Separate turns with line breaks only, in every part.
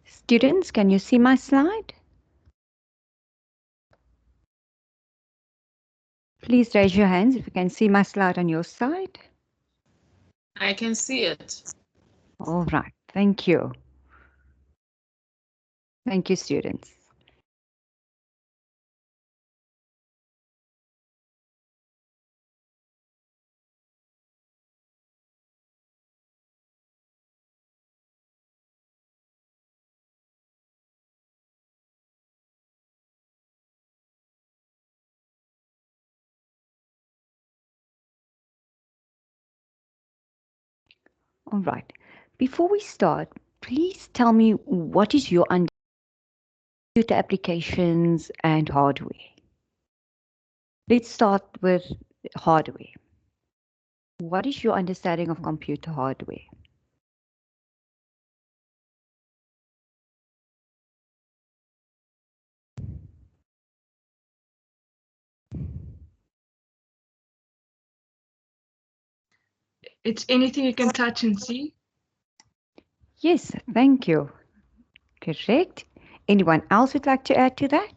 Students, can you see my slide? Please raise your hands if you can see my slide on your side.
I can see it.
All right, thank you. Thank you, students. All right, before we start, please tell me what is your understanding of computer applications and hardware? Let's start with hardware. What is your understanding of computer hardware?
It's anything you can touch and see.
Yes, thank you. Correct. Anyone else would like to add to that?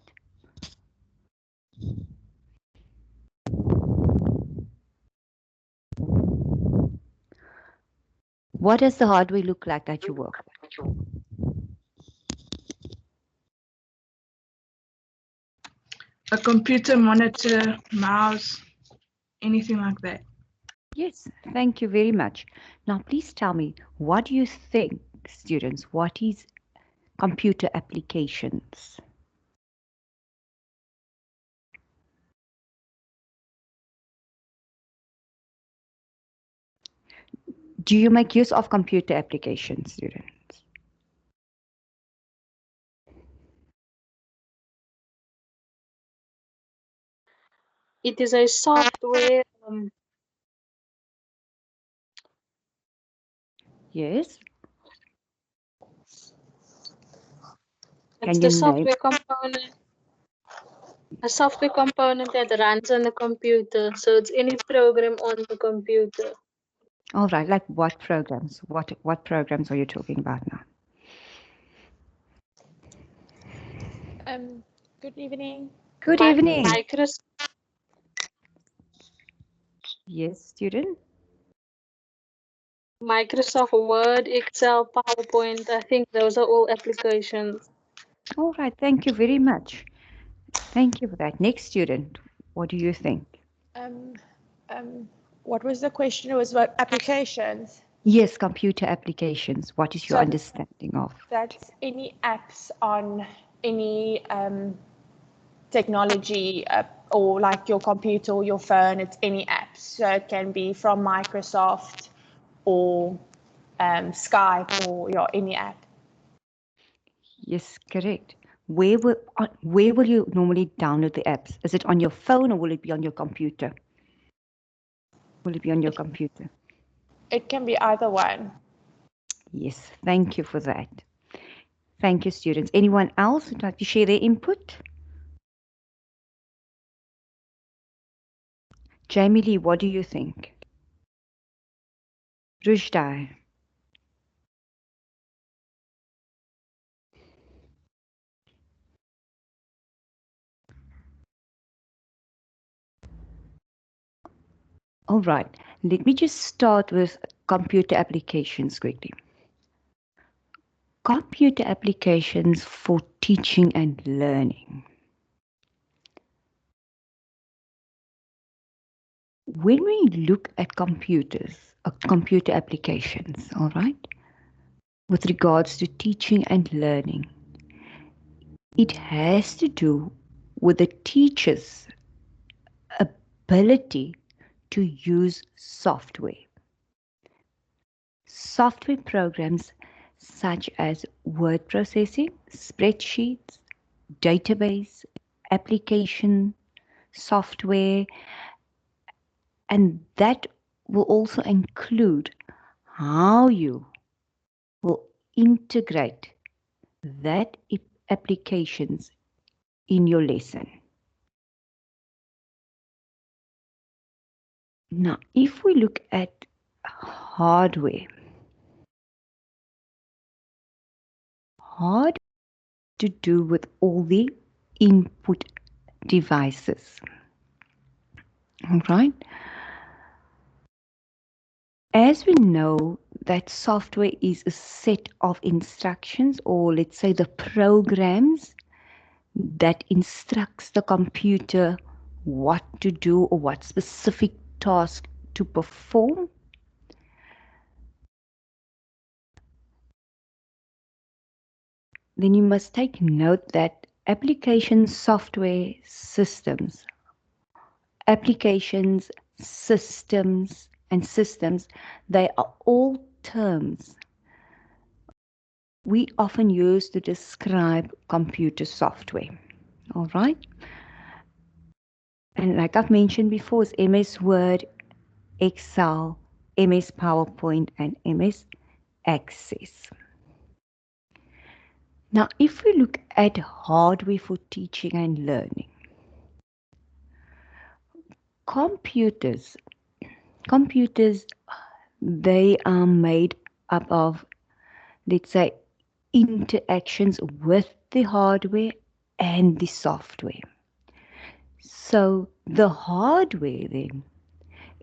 What does the hardware look like that you work with?
A computer, monitor, mouse, anything like that.
Yes, thank you very much. Now, please tell me, what do you think, students, what is computer applications? Do you make use of computer applications, students?
It is a software.
Yes.
It's the software component. A software component that runs on the computer. So it's any program on the computer.
All right, like what programs? What programs are you talking about now?
Good evening.
Good evening.
Microsoft.
Yes, student.
Microsoft Word, Excel, PowerPoint. I think those are all applications.
All right, thank you very much. Thank you for that. Next student, what do you think?
What was the question? It was about applications.
Yes, computer applications. What is your understanding of?
That's any apps on any technology or like your computer or your phone. It's any apps. So it can be from Microsoft or Skype or any app.
Yes, correct. Where will you normally download the apps? Is it on your phone or will it be on your computer? Will it be on your computer?
It can be either one.
Yes, thank you for that. Thank you, students. Anyone else would like to share their input? Jamie Lee, what do you think? Rujdai. All right, let me just start with computer applications quickly. Computer applications for teaching and learning. When we look at computers, computer applications, all right, with regards to teaching and learning, it has to do with the teacher's ability to use software. Software programs such as word processing, spreadsheets, database, application, software, and that will also include how you will integrate that applications in your lesson. Now, if we look at hardware, hard to do with all the input devices. All right. As we know that software is a set of instructions, or let's say the programs that instructs the computer what to do or what specific task to perform. Then you must take note that applications, systems, and systems, they are all terms we often use to describe computer software. All right. And like I've mentioned before, it's MS Word, Excel, MS PowerPoint, and MS Access. Now, if we look at hardware for teaching and learning, computers, they are made up of, let's say, interactions with the hardware and the software. So the hardware then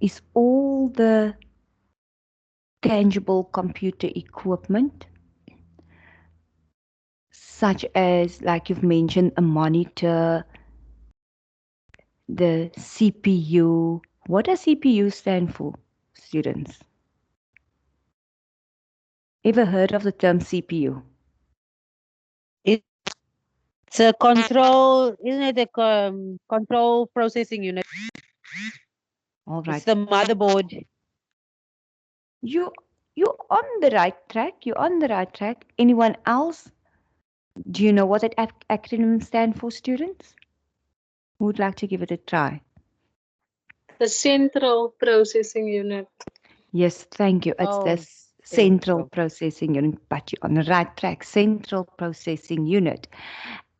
is all the tangible computer equipment, such as, like you've mentioned, a monitor, the CPU. What does CPU stand for, students? Ever heard of the term CPU?
It's a control, isn't it? A control processing unit.
All right.
It's the motherboard.
You're on the right track. You're on the right track. Anyone else? Do you know what that acronym stands for, students? Who would like to give it a try?
The central processing unit.
Yes, thank you. It's the central processing unit, but you're on the right track. Central processing unit.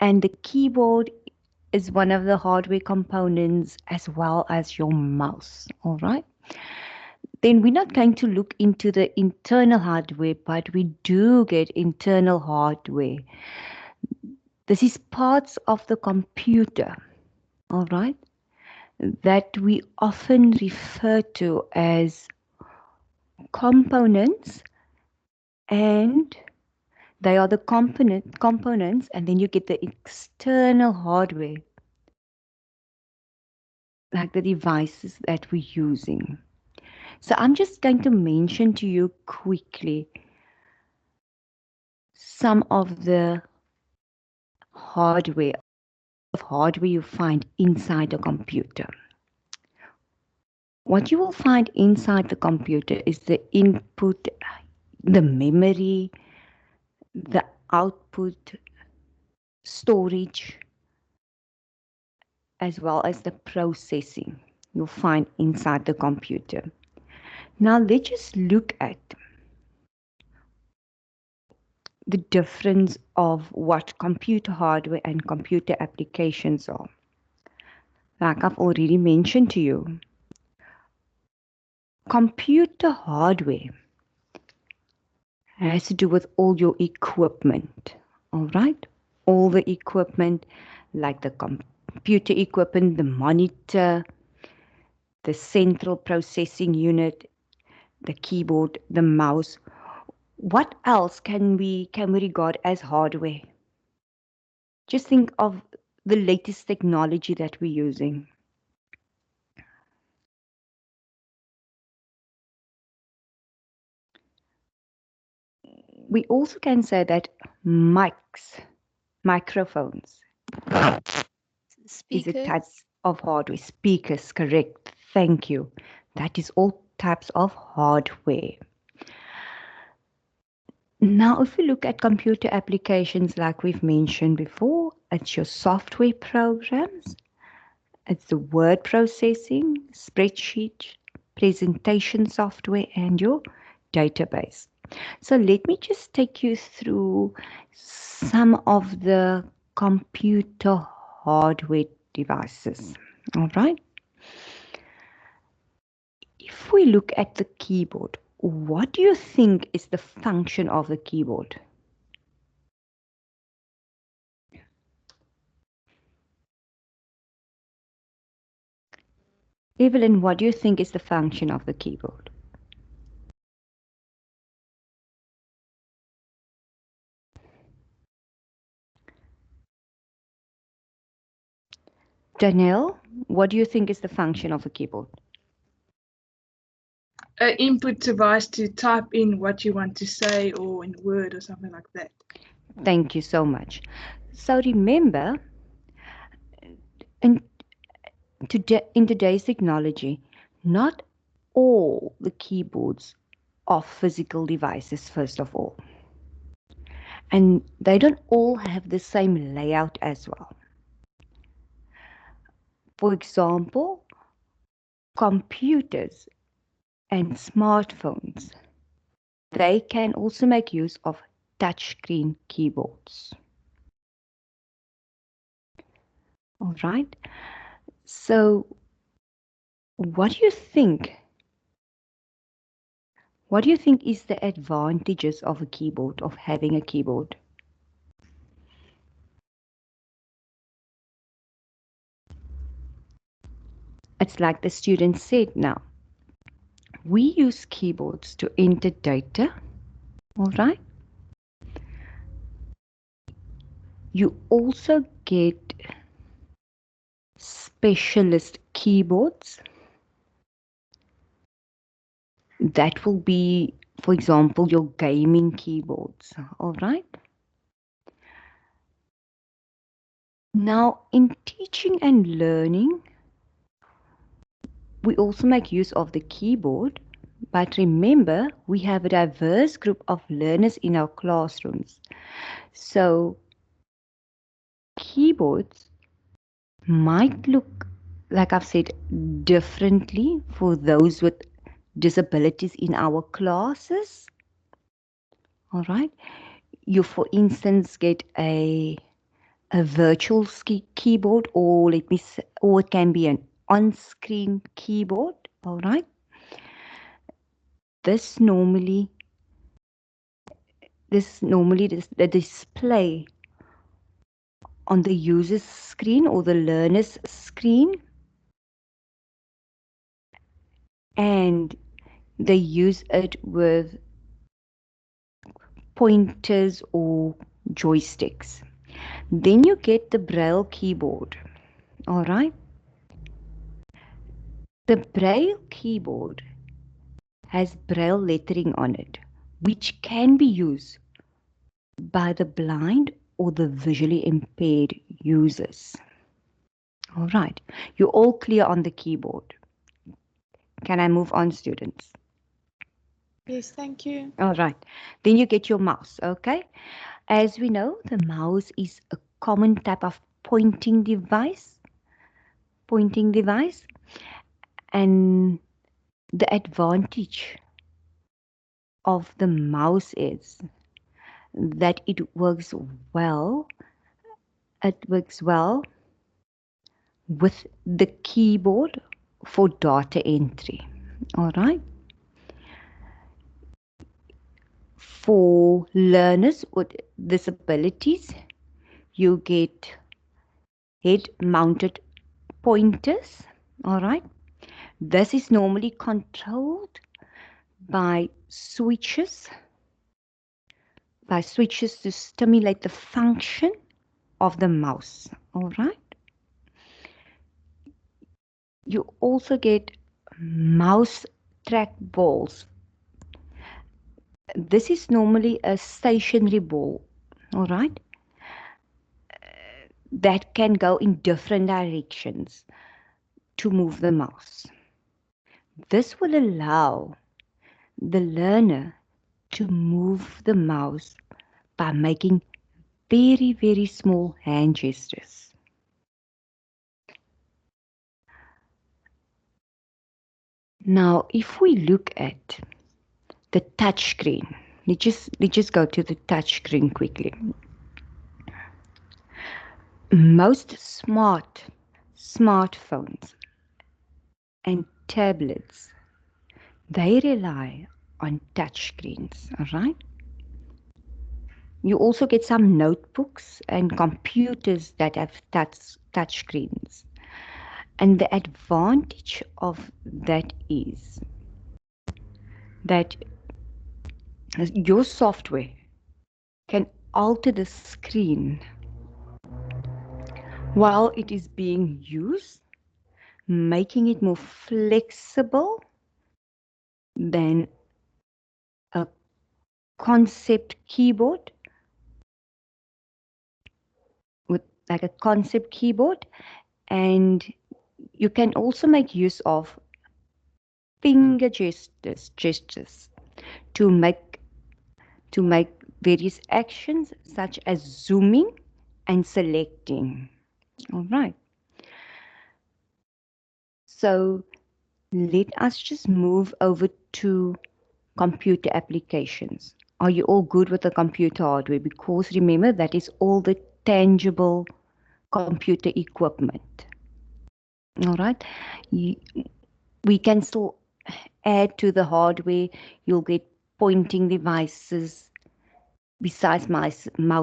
And the keyboard is one of the hardware components, as well as your mouse. All right. Then we're not going to look into the internal hardware, but we do get internal hardware. This is parts of the computer, all right, that we often refer to as components, and they are the components, and then you get the external hardware, like the devices that we're using. So I'm just going to mention to you quickly some of the hardware you find inside a computer. What you will find inside the computer is the input, the memory, the output, storage, as well as the processing you'll find inside the computer. Now let's just look at the difference of what computer hardware and computer applications are. Like I've already mentioned to you, computer hardware has to do with all your equipment, all right? All the equipment, like the computer equipment, the monitor, the central processing unit, the keyboard, the mouse. What else can we regard as hardware? Just think of the latest technology that we're using. We also can say that microphones is a type of hardware. Speakers, correct. Thank you. That is all types of hardware. Now, if we look at computer applications, like we've mentioned before, it's your software programs, it's the word processing, spreadsheet, presentation software, and your database. So let me just take you through some of the computer hardware devices. All right. If we look at the keyboard, what do you think is the function of the keyboard? Evelyn, what do you think is the function of the keyboard? Danielle, what do you think is the function of a keyboard?
An input device to type in what you want to say, or in Word or something like that.
Thank you so much. So remember, in today's technology, not all the keyboards are physical devices, first of all. And they don't all have the same layout as well. For example, computers and smartphones, they can also make use of touchscreen keyboards. All right. So what do you think? What do you think is the advantages of a keyboard, of having a keyboard? It's like the student said now. We use keyboards to enter data, all right? You also get specialist keyboards. That will be, for example, your gaming keyboards, all right? Now, in teaching and learning, we also make use of the keyboard, but remember, we have a diverse group of learners in our classrooms. So, keyboards might look, like I've said, differently for those with disabilities in our classes. All right. You, for instance, get a virtual keyboard, or let me say, or it can be an on-screen keyboard. All right. This normally the display on the user's screen or the learner's screen, and they use it with pointers or joysticks. Then you get the Braille keyboard. All right. The Braille keyboard has Braille lettering on it, which can be used by the blind or the visually impaired users. All right. You're all clear on the keyboard. Can I move on, students?
Yes, thank you.
All right. Then you get your mouse, okay? As we know, the mouse is a common type of pointing device. And the advantage of the mouse is that it works well. It works well with the keyboard for data entry. All right. For learners with disabilities, you get head-mounted pointers. All right. This is normally controlled by switches to stimulate the function of the mouse. All right. You also get mouse track balls. This is normally a stationary ball. All right. That can go in different directions to move the mouse. This will allow the learner to move the mouse by making very, very small hand gestures. Now, if we look at the touch screen, let's just go to the touch screen quickly. Most smartphones and tablets, they rely on touch screens, all right? You also get some notebooks and computers that have touch screens. And the advantage of that is that your software can alter the screen while it is being used, making it more flexible than a concept keyboard with like a concept keyboard. And you can also make use of finger gestures to make various actions such as zooming and selecting. All right. So let us just move over to computer applications. Are you all good with the computer hardware? Because remember, that is all the tangible computer equipment. All right. We can still add to the hardware. You'll get pointing devices. Besides the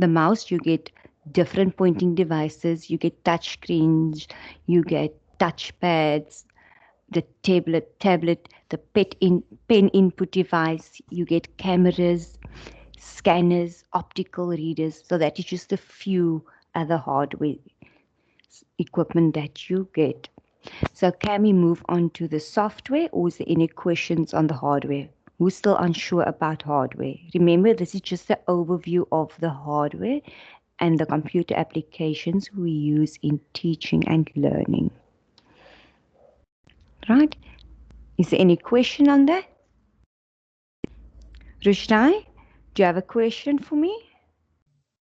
mouse, you get different pointing devices. You get touch screens, you get touch pads, the tablet, the pen input device, you get cameras, scanners, optical readers. So that is just a few other hardware equipment that you get. So can we move on to the software, or is there any questions on the hardware? Who's still unsure about hardware? Remember, this is just an overview of the hardware and the computer applications we use in teaching and learning. Right? Is there any question on that? Rushdai, do you have a question for me?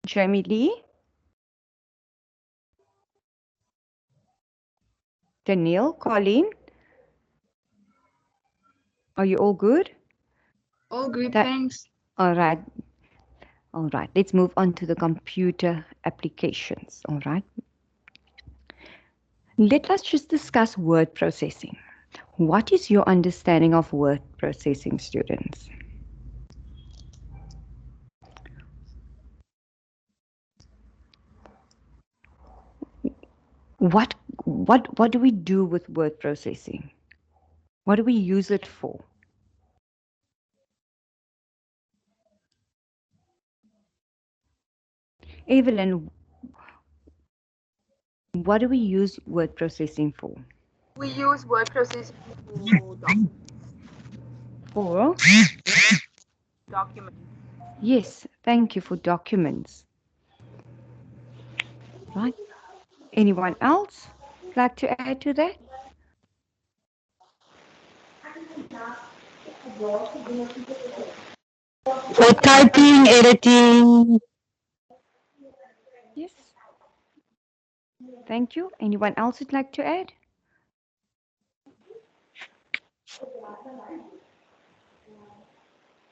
Jamie Lee? Danielle, Colleen? Are you all good?
All good,
That-
thanks.
All right. All right. Let's move on to the computer applications. All right. Let us just discuss word processing. What is your understanding of word processing, students? What do we do with word processing? What do we use it for? Evelyn, what do we use word processing for?
We use word processing for
For?
documents.
Yes, thank you, for documents. Right. Anyone else like to add to that?
For typing, editing.
Yes. Thank you. Anyone else would like to add?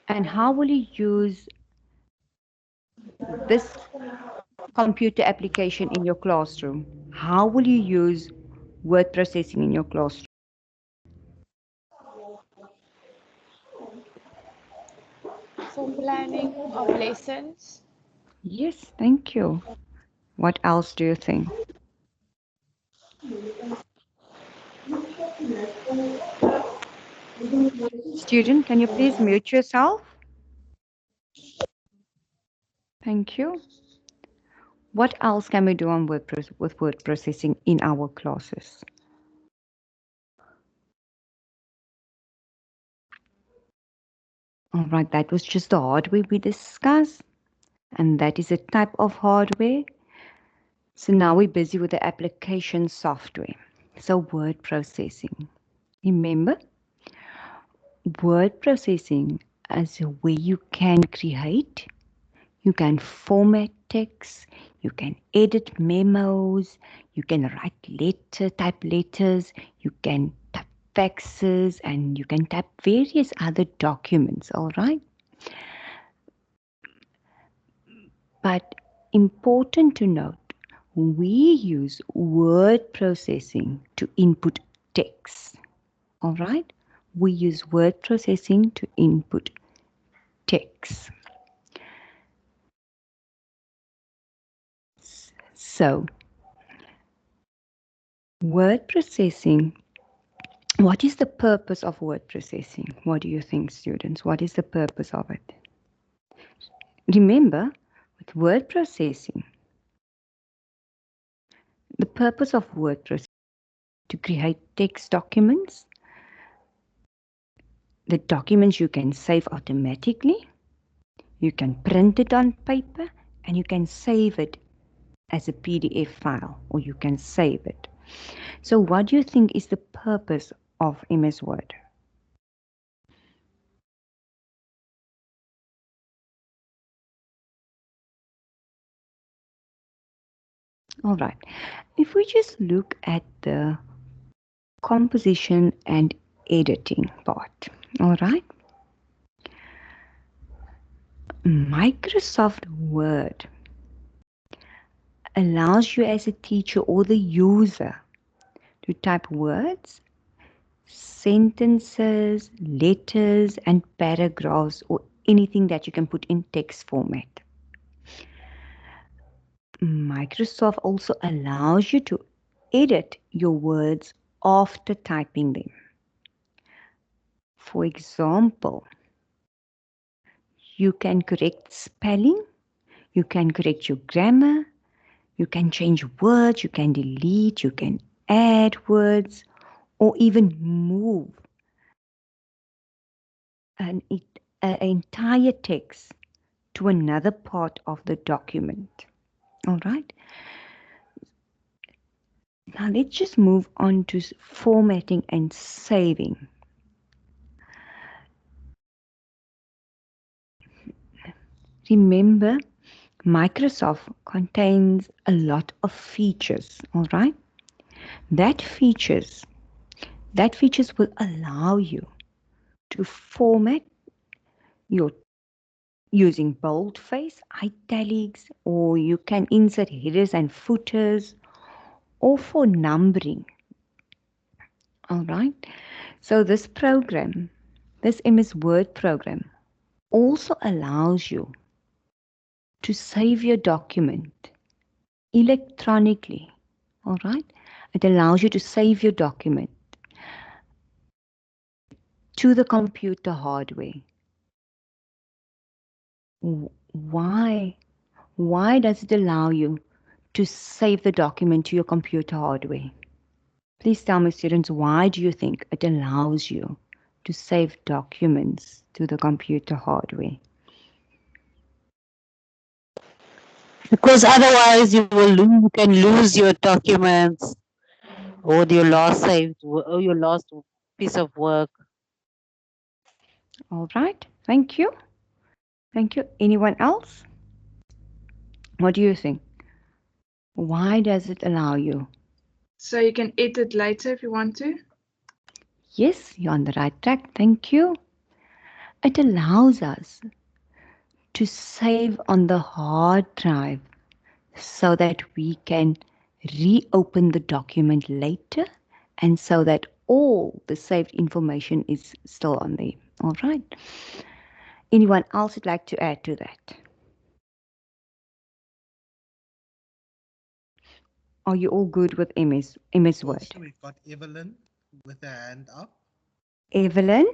And how will you use this computer application in your classroom? How will you use word processing in your classroom?
For planning of lessons.
Yes, thank you. What else do you think? Student, can you please mute yourself? Thank you. What else can we do on with word processing in our classes? All right, that was just the hardware we discussed, and that is a type of hardware. So now we're busy with the application software. So word processing. Remember, word processing is where you can create, you can format text, you can edit memos, you can type letters, you can type faxes, and you can type various other documents, all right? But important to note, we use word processing to input text, all right? We use word processing to input text. So Word processing. What is the purpose of word processing? What do you think, students? What is the purpose of it? Remember, with word processing, the purpose of word processing is to create text documents. The documents you can save automatically, you can print it on paper, and you can save it as a PDF file, or you can save it. So what do you think is the purpose of MS Word? All right. If we just look at the composition and editing part, all right? Microsoft Word allows you as a teacher or the user to type words, sentences, letters, and paragraphs, or anything that you can put in text format. Microsoft also allows you to edit your words after typing them. For example, you can correct spelling, you can correct your grammar, you can change words, you can delete, you can add words, or even move an entire text to another part of the document. All right. Now let's just move on to formatting and saving. Remember, Microsoft contains a lot of features, all right? That features will allow you to format your using boldface, italics, or you can insert headers and footers, or for numbering. All right. So this program, this MS Word program, also allows you to save your document electronically. All right. It allows you to save your document to the computer hardware. Why? Why does it allow you to save the document to your computer hardware? Please tell me, students, why do you think it allows you to save documents to the computer hardware?
Because otherwise you can lose your documents or your last piece of work.
All right, thank you. Thank you. Anyone else? What do you think? Why does it allow you?
So you can edit later if you want to.
Yes, you're on the right track. Thank you. It allows us to save on the hard drive so that we can reopen the document later and so that all the saved information is still on there. All right. Anyone else would like to add to that? Are you all good with MS Word?
Also, we've got Evelyn with her hand up.
Evelyn,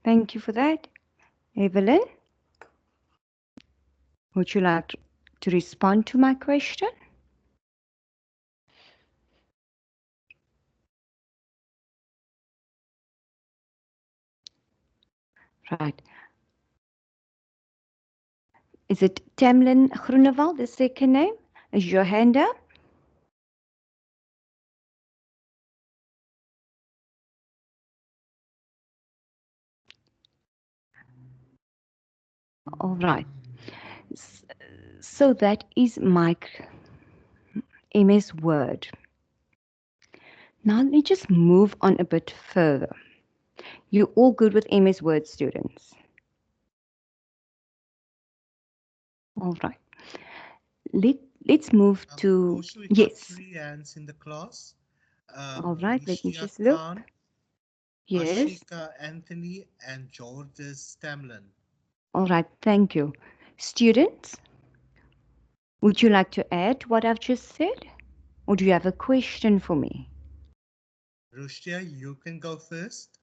thank you for that. Evelyn, would you like to respond to my question? Right. Is it Tamlin Groenewald, the second name? Is your hand up? All right. So that is my MS Word. Now let me just move on a bit further. You all good with MS Word, students? All right. Let's move to,
Also, we've
yes.
got 3 hands in the class.
All right, let me
Nishia
just look.
Khan,
Yes.
Ashika Anthony, and Georges Stamlin.
All right, thank you. Students, would you like to add what I've just said? Or do you have a question for me?
Rushdia, you can go first.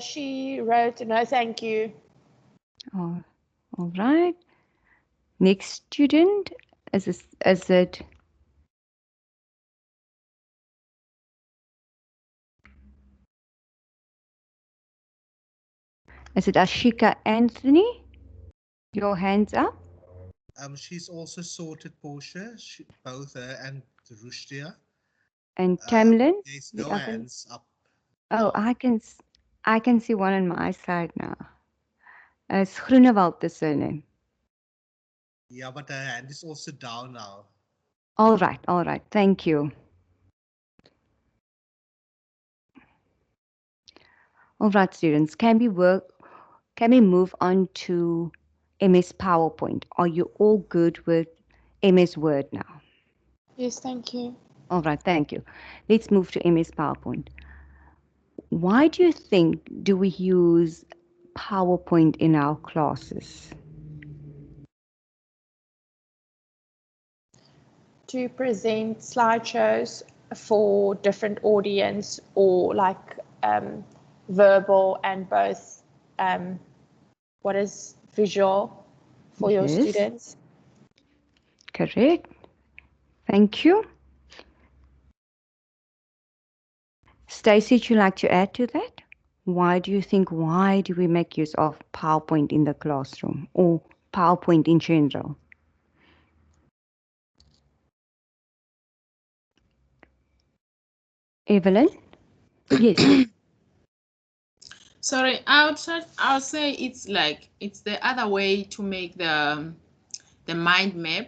She wrote, no, thank you.
Oh, all right. Next student, is it Ashika Anthony? Your hands up.
She's also sorted, Portia, both her and Rushdia.
And Tamlin?
There's
the
no
other?
hands up.
Oh,
now.
I can see one on my side now. It's Groenewald the surname.
Yeah, but her hand is also down now.
All right. Thank you. All right, students, can we move on to MS PowerPoint? Are you all good with MS Word now?
Yes, thank you.
All right, thank you. Let's move to MS PowerPoint. Why do you think do we use PowerPoint in our classes?
To present slideshows for different audience, or like verbal and both what is visual for your
Yes.
students.
Correct. Thank you. Stacey, would you like to add to that? Why do we make use of PowerPoint in the classroom, or PowerPoint in general? Evelyn? Yes.
Sorry, I'll say it's the other way to make the mind map.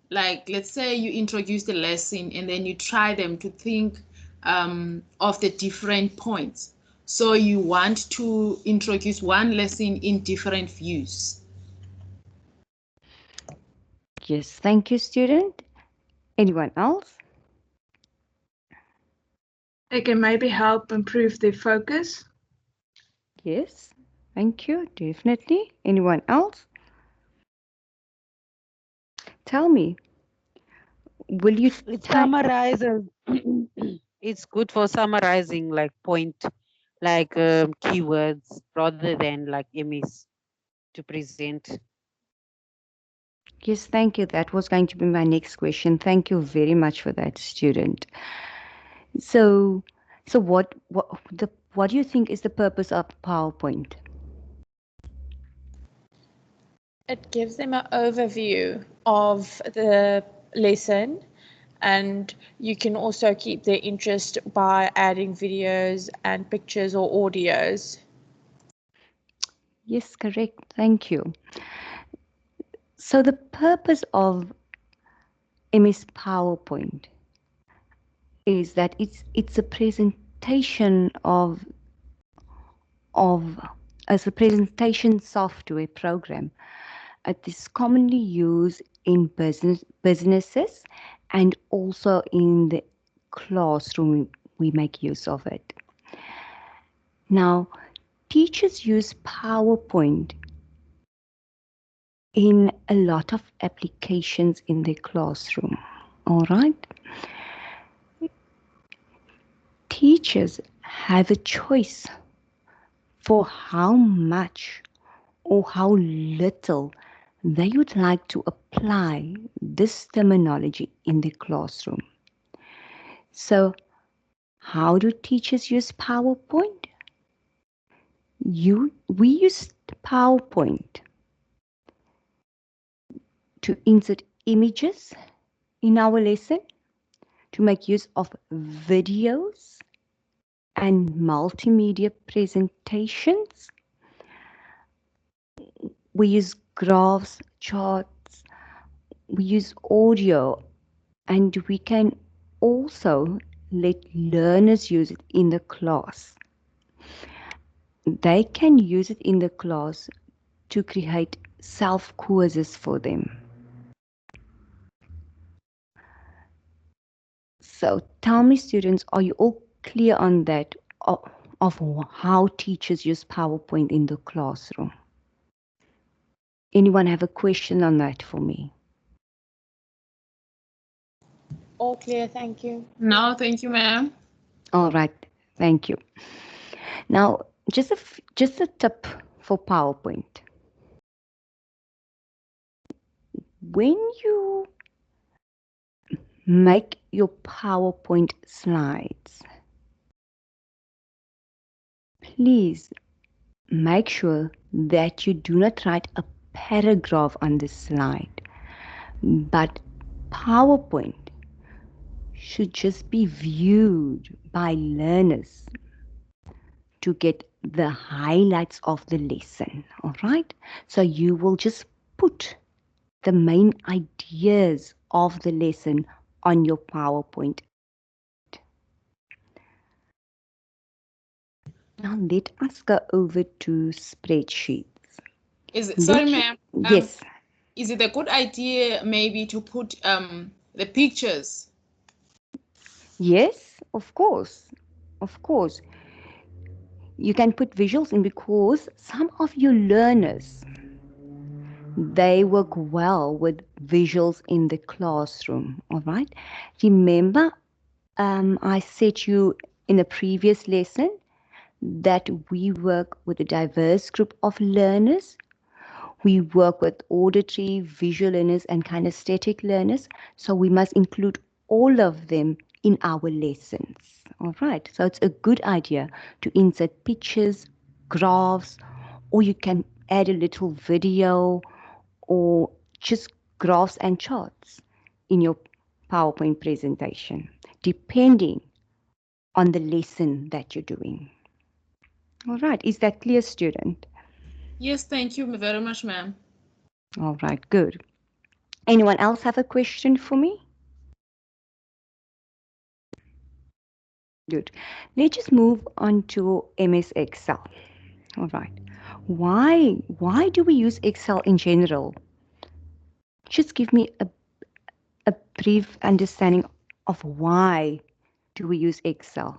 Like, let's say you introduce the lesson and then you try them to think of the different points. So you want to introduce one lesson in different views.
Yes, thank you, student. Anyone else?
It can maybe help improve their focus.
Yes, thank you, definitely. Anyone else? Tell me, will you
It
type?
summarizes. It's good for summarizing like keywords rather than like MS to present.
Yes, thank you. That was going to be my next question. Thank you very much for that, student. So what do you think is the purpose of PowerPoint?
It gives them an overview of the lesson, and you can also keep their interest by adding videos and pictures or audios.
Yes, correct. Thank you. So the purpose of MS PowerPoint is that it's a presentation as a presentation software program. It is commonly used in businesses and also in the classroom. We make use of it. Now, teachers use PowerPoint in a lot of applications in their classroom. All right. Teachers have a choice for how much or how little they would like to apply this terminology in the classroom. So, how do teachers use PowerPoint? We use PowerPoint to insert images in our lesson, to make use of videos and multimedia presentations. We use graphs, charts, we use audio, and we can also let learners use it in the class. They can use it in the class to create self-quizzes for them. So tell me, students, are you all clear on that? of how teachers use PowerPoint in the classroom. Anyone have a question on that for me?
All clear, thank you.
No, thank you, ma'am.
All right, thank you. Now, just a tip for PowerPoint. When you make your PowerPoint slides, please make sure that you do not write a paragraph on the slide, but PowerPoint should just be viewed by learners to get the highlights of the lesson, all right? So you will just put the main ideas of the lesson on your PowerPoint. Now let us go over to spreadsheets.
Sorry, ma'am.
Yes.
Is it a good idea maybe to put the pictures?
Yes, of course. Of course. You can put visuals in because some of your learners, they work well with visuals in the classroom, all right? Remember, I said you in a previous lesson that we work with a diverse group of learners. We work with auditory, visual learners, and kinesthetic learners. So we must include all of them in our lessons. All right. So it's a good idea to insert pictures, graphs, or you can add a little video or just graphs and charts in your PowerPoint presentation, depending on the lesson that you're doing. All right. Is that clear, student?
Yes, thank you very much, ma'am.
All right, good. Anyone else have a question for me? Good. Let's just move on to MS Excel. All right. Why do we use Excel in general? Just give me a brief understanding of why do we use Excel.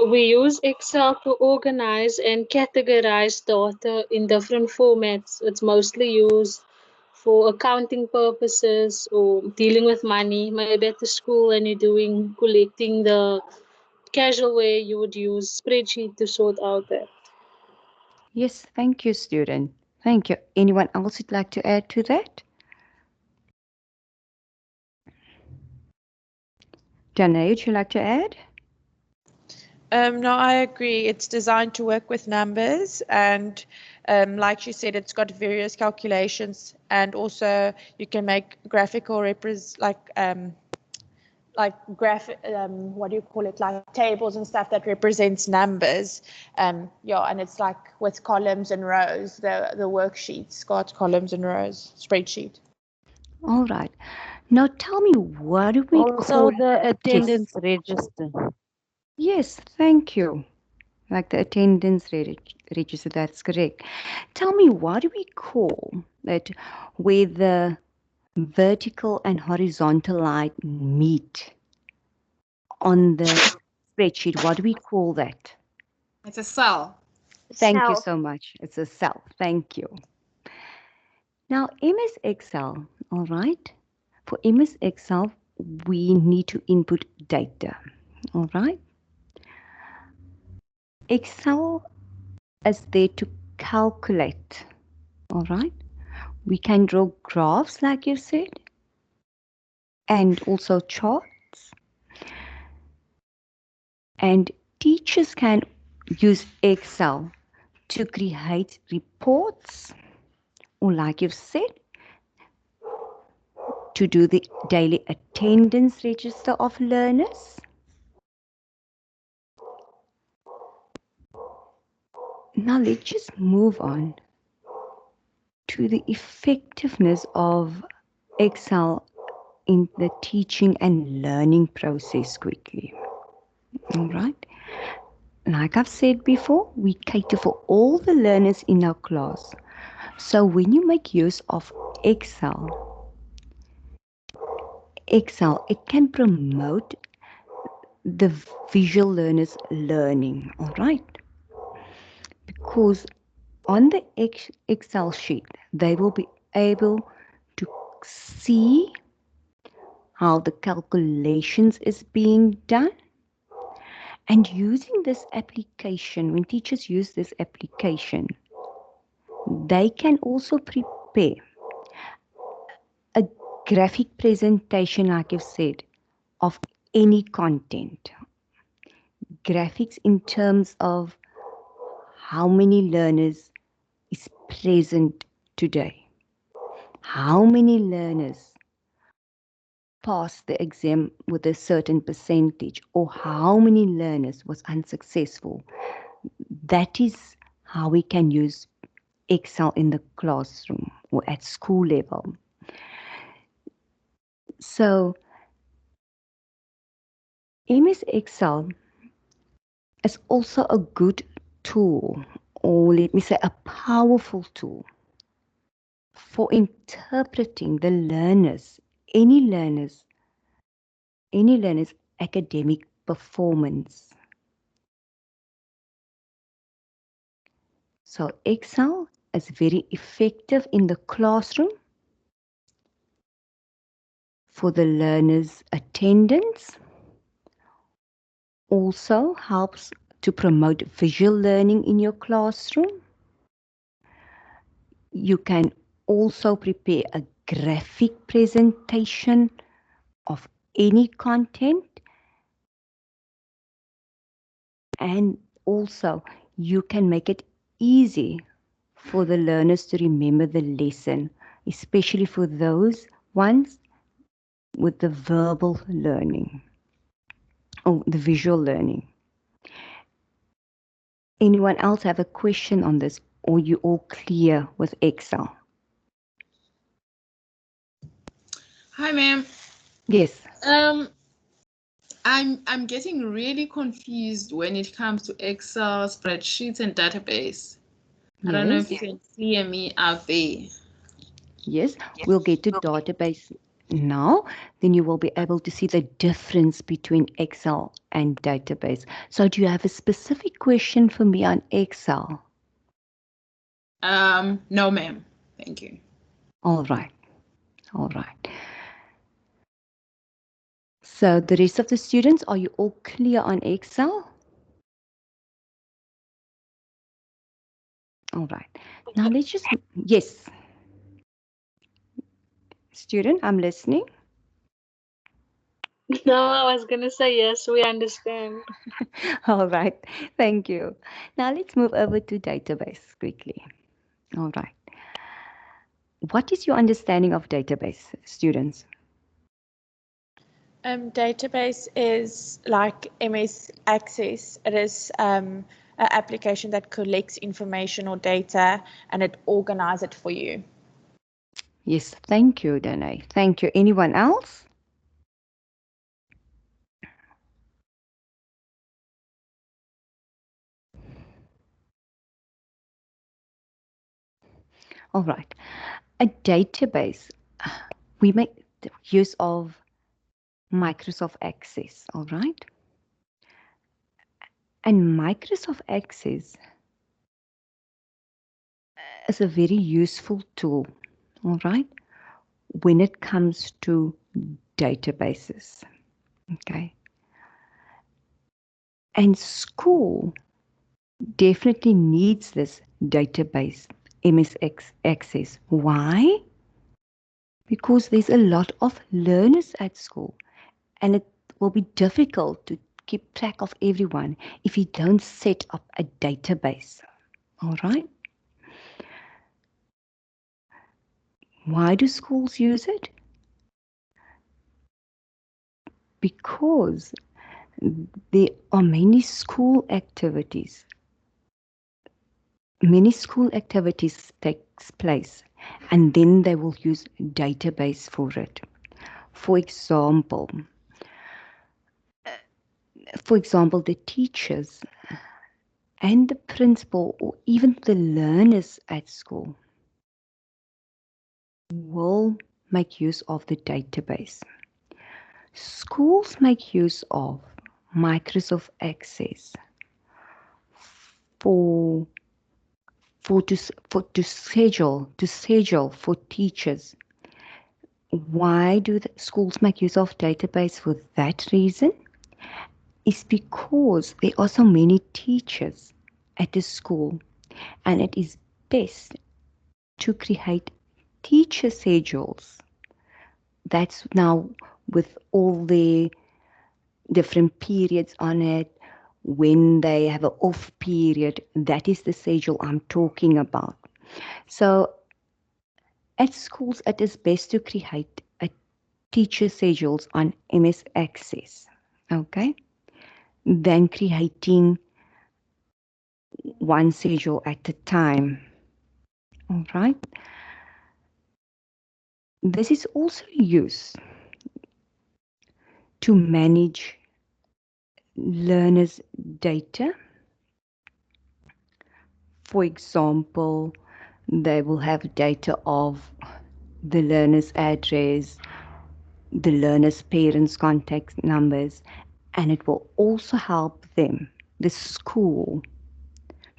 We use Excel to organize and categorize data in different formats. It's mostly used for accounting purposes or dealing with money, maybe at the school when you're collecting the casual way, you would use spreadsheet to sort out that.
Yes, thank you, student. Thank you. Anyone else would like to add to that? Janae, would you like to add?
No, I agree. It's designed to work with numbers, and like she said, it's got various calculations, and also you can make graphical what do you call it, like tables and stuff that represents numbers. Yeah, and it's like with columns and rows. The worksheet's got columns and rows, spreadsheet.
All right. Now tell me, what do we
Also
call
the attendance register.
Yes, thank you. Like the attendance register, that's correct. Tell me, what do we call that where the vertical and horizontal line meet on the spreadsheet? What do we call that?
It's a cell.
Thank you so much. It's a cell. Thank you. Now, MS Excel, all right? For MS Excel, we need to input data, all right? Excel is there to calculate, all right? We can draw graphs, like you said, and also charts. And teachers can use Excel to create reports, or like you've said, to do the daily attendance register of learners. Now let's just move on to the effectiveness of Excel in the teaching and learning process quickly. All right. Like I've said before, we cater for all the learners in our class. So when you make use of Excel, it can promote the visual learners learning, all right? Because on the Excel sheet, they will be able to see how the calculations is being done. And using this application, when teachers use this application, they can also prepare a graphic presentation, like you've said, of any content. Graphics in terms of how many learners is present today, how many learners passed the exam with a certain percentage, or how many learners was unsuccessful. That is how we can use Excel in the classroom or at school level. So MS Excel is also a good tool, or let me say a powerful tool, for interpreting the learners, any learner's academic performance. So Excel is very effective in the classroom for the learner's attendance. Also helps to promote visual learning in your classroom. You can also prepare a graphic presentation of any content, and also you can make it easy for the learners to remember the lesson, especially for those ones with the verbal learning or the visual learning. Anyone else have a question on this, or you all clear with Excel?
Hi, ma'am.
Yes.
I'm getting really confused when it comes to Excel, spreadsheets, and database. I don't know if you can clear me out there.
Yes, we'll get to database now. Then you will be able to see the difference between Excel and database. So do you have a specific question for me on Excel?
No, ma'am. Thank you.
All right. All right. So the rest of the students, are you all clear on Excel? All right. Now let's just, yes. Student, I'm listening.
No, I was going to say yes, we understand.
All right. Thank you. Now let's move over to database quickly. All right. What is your understanding of database, students?
Database is like MS Access. It is an application that collects information or data and it organizes it for you.
Yes, thank you, Danae. Thank you. Anyone else? All right. A database, we make use of Microsoft Access, all right? And Microsoft Access is a very useful tool, all right, when it comes to databases, okay? And school definitely needs this database, MS Access. Why? Because there's a lot of learners at school, and it will be difficult to keep track of everyone if you don't set up a database. All right? Why do schools use it? Because there are many school activities. Many school activities takes place, and then they will use database for it. For example, the teachers and the principal, or even the learners at school, will make use of the database. Schools make use of Microsoft Access for to schedule for teachers. Why do the schools make use of database for that reason? It's because there are so many teachers at the school, and it is best to create teacher schedules. That's now with all the different periods on it, when they have an off period, that is the schedule I'm talking about. So at schools, it is best to create a teacher schedules on MS Access, okay, than creating one schedule at a time. All right. This is also used to manage learners' data. For example, they will have data of the learner's address, the learner's parents' contact numbers, and it will also help them, the school,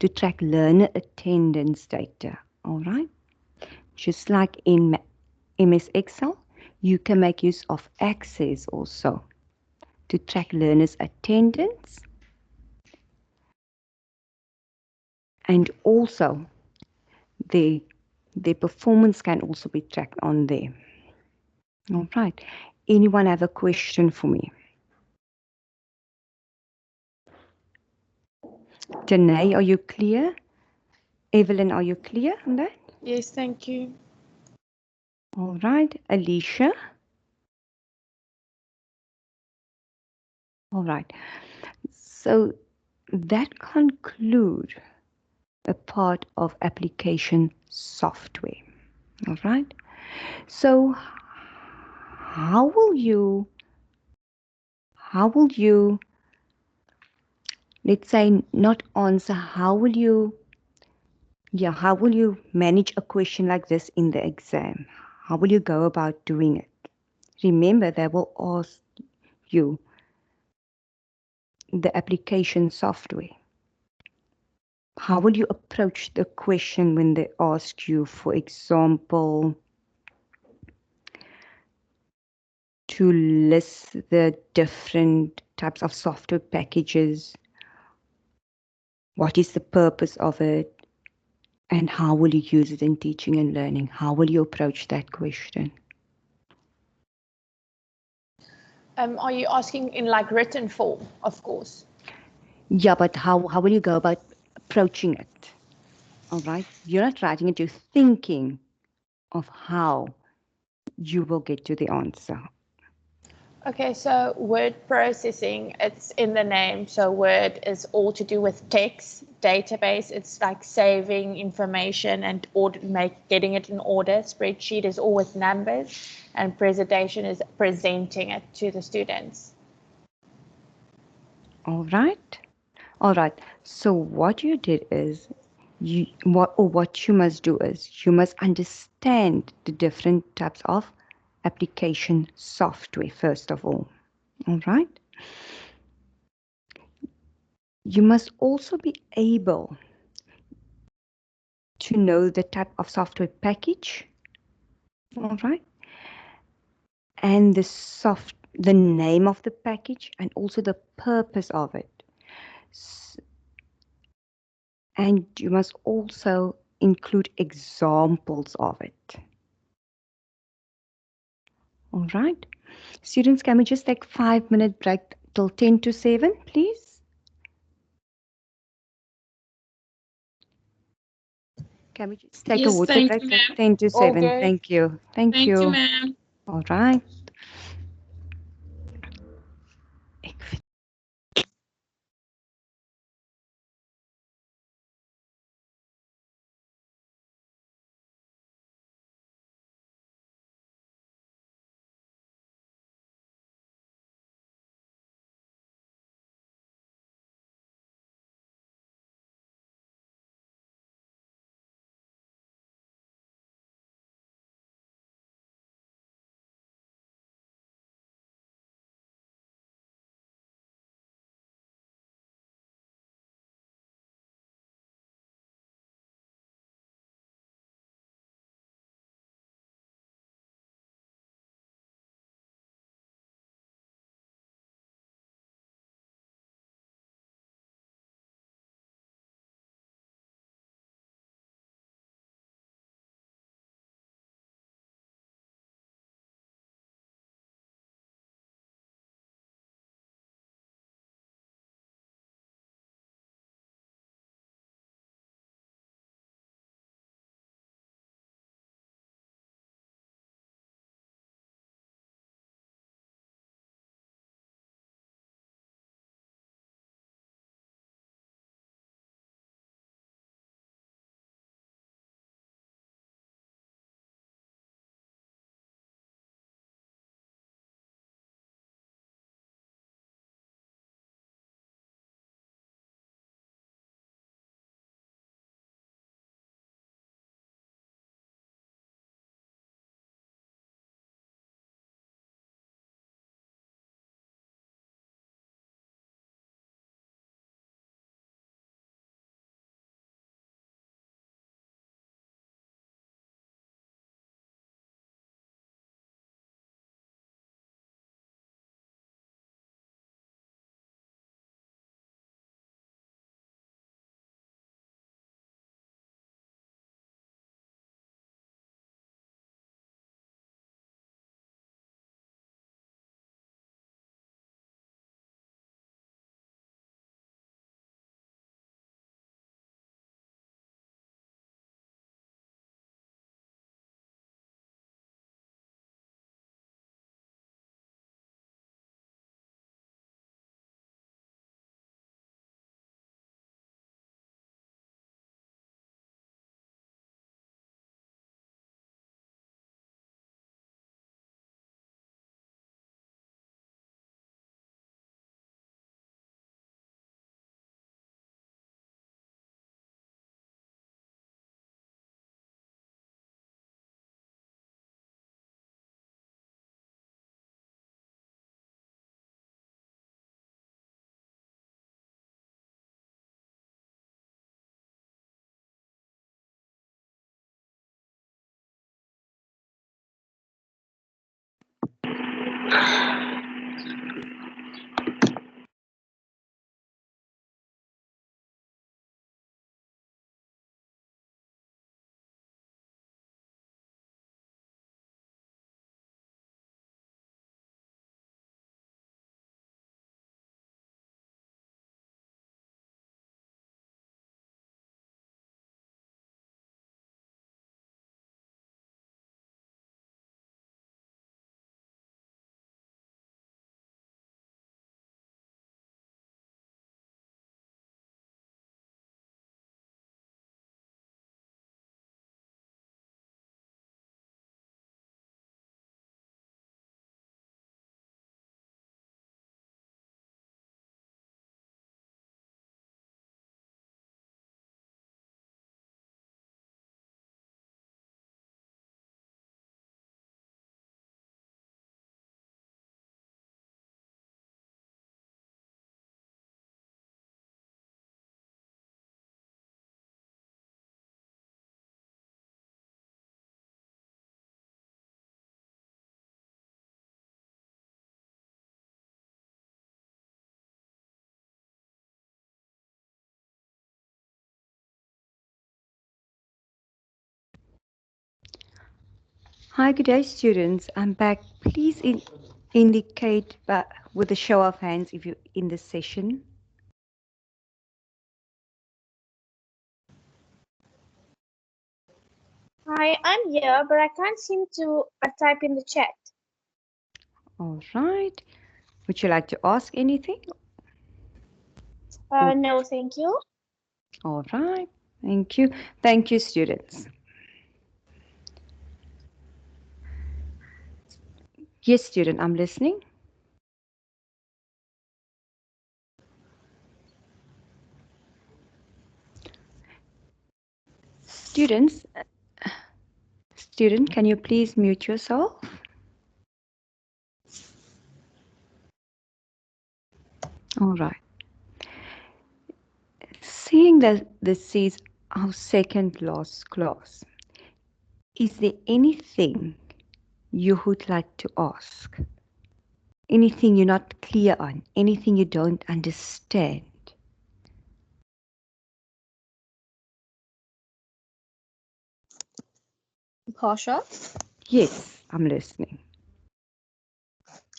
to track learner attendance data. All right? Just like in MS Excel, you can make use of Access also to track learners' attendance, and also their performance can also be tracked on there. All right. Anyone have a question for me? Janae, are you clear? Evelyn, are you clear on that?
Yes, thank you.
All right. Alicia? All right. So that concludes a part of application software. All right. So how will you, let's say, not answer, how will you manage a question like this in the exam? How will you go about doing it? Remember, they will ask you the application software. How will you approach the question when they ask you, for example, to list the different types of software packages? What is the purpose of it? And how will you use it in teaching and learning? How will you approach that question?
Are you asking in like written form, of course?
Yeah, but how will you go about approaching it? All right. You're not writing it, you're thinking of how you will get to the answer.
Okay, so word processing, it's in the name. So word is all to do with text, database. It's like saving information and getting it in order. Spreadsheet is all with numbers, and presentation is presenting it to the students.
All right. All right. So what you did is what you must do is you must understand the different types of application software first of all. All right. You must also be able to know the type of software package. All right. And the name of the package and also the purpose of it. And you must also include examples of it. All right. Students, can we just take 5-minute break till 10 to 7, please? Can we just take a
Yes,
water
thank
break
you,
till
ma'am.
10 to 7?
Okay.
Thank you. Thank
Thank you,
you.
ma'am.
All right. Hi, good day, students. I'm back. Please indicate with a show of hands if you're in the session.
Hi, I'm here, but I can't seem to type in the chat.
All right. Would you like to ask anything?
No, thank you.
All right. Thank you. Thank you, students. Yes, student, I'm listening. Students, student, can you please mute yourself? All right. Seeing that this is our second last class, is there anything you would like to ask? Anything you're not clear on? Anything you don't understand?
Pasha,
Yes, I'm listening.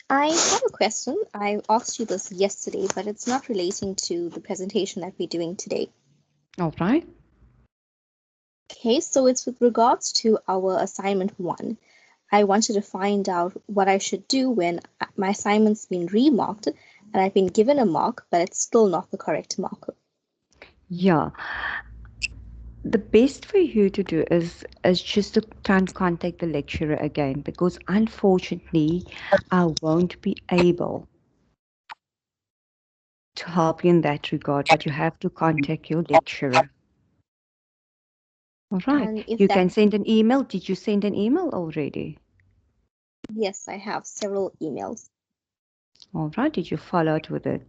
I have a question. I asked you this yesterday, but it's not relating to the presentation that we're doing today.
All right.
Okay, so it's with regards to our assignment 1. I wanted to find out what I should do when my assignment's been remarked and I've been given a mark, but it's still not the correct mark.
Yeah. The best for you to do is just to try and contact the lecturer again, because unfortunately I won't be able to help you in that regard, but you have to contact your lecturer. All right.
And if
You
that,
can send an email. Did you send an email already?
yes, I have several emails.
All right. Did you follow it with a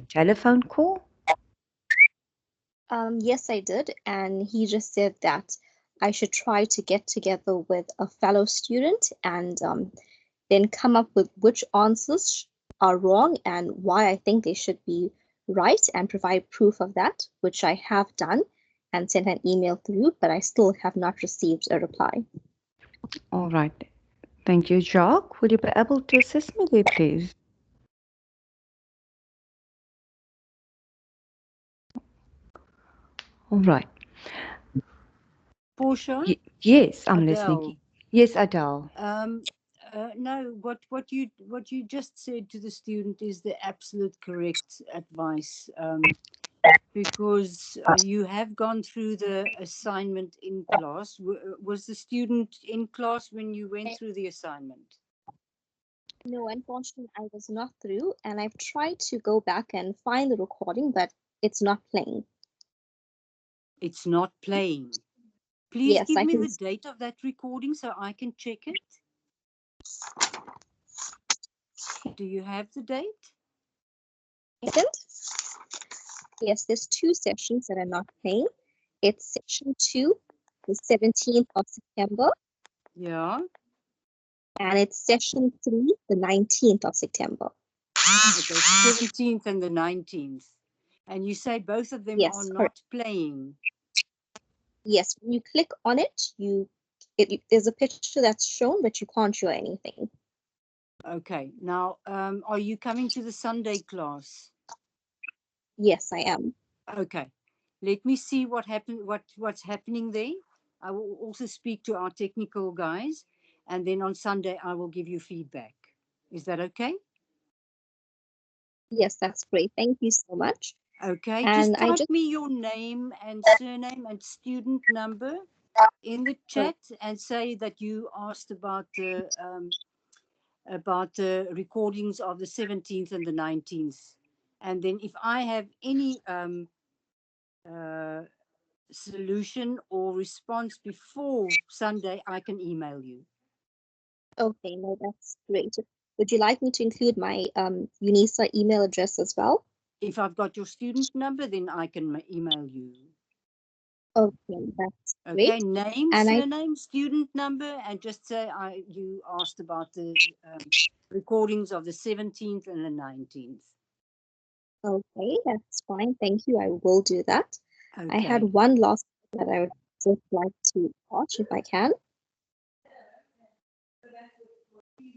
telephone call?
Yes, I did, and he just said that I should try to get together with a fellow student and then come up with which answers are wrong and why I think they should be right and provide proof of that, which I have done and sent an email through, but I still have not received a reply.
All right. Thank you, Jacques. Would you be able to assist me there, please? All right.
Portia,
Yes, I'm
Adele.
listening. Yes, Adele.
No, what you just said to the student is the absolute correct advice, because you have gone through the assignment in class. Was the student in class when you went through the assignment?
No, unfortunately, I was not through, and I've tried to go back and find the recording, but it's not playing.
It's not playing. Please
Yes,
give
I
me
can.
the date of that recording so I can check it. Do you have the date?
Yes, there's 2 sessions that are not playing. It's session 2, the 17th of September,
Yeah.
and it's session 3, the 19th of September.
Okay, 17th and the 19th. And you say both of them
Yes,
are
correct.
not playing.
Yes, when you click on it, there's a picture that's shown, but you can't show anything.
Okay, now are you coming to the Sunday class?
Yes, I am.
Okay, let me see what's happening there. I will also speak to our technical guys, and then on Sunday I will give you feedback. Is that okay?
Yes, that's great. Thank you so much.
Okay,
And
just type me your name and surname and student number in the chat and say that you asked about the recordings of the 17th and the 19th. And then if I have any solution or response before Sunday, I can email you.
Okay, no, that's great. Would you like me to include my UNISA email address as well?
If I've got your student number, then I can email you.
Okay, that's great.
Okay, name,
and
surname, student number, and just say you asked about the recordings of the 17th and the 19th.
Okay, that's fine. Thank you. I will do that.
Okay.
I had one last that I would just like to watch if I can.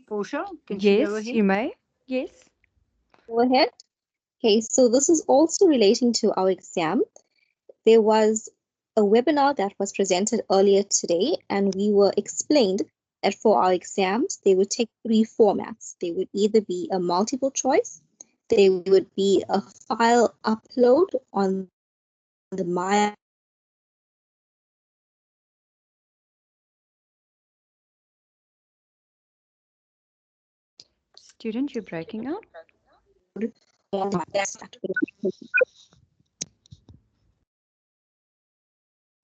Portia, can she go
Yes,
ahead?
you may. Yes.
Go ahead. Okay, so this is also relating to our exam. There was a webinar that was presented earlier today, and we were explained that for our exams, they would take 3 formats. They would either be a multiple choice, they would be a file upload on the My
Student, you're breaking up.
on my desktop.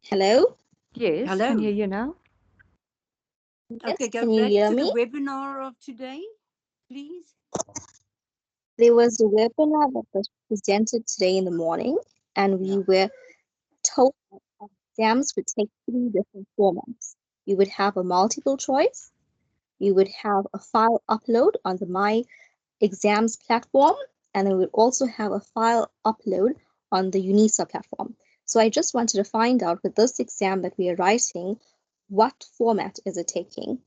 Hello?
Yes,
Hello.
can hear you now.
Okay,
Yes,
go
can you
back
hear
to
me?
the webinar of today, please.
There was a webinar that was presented today in the morning, and we
Yeah.
were told that our exams would take 3 different formats. You would have a multiple choice, you would have a file upload on the My Exams platform, and it would also have a file upload on the UNISA platform. So I just wanted to find out with this exam that we are writing, what format is it taking?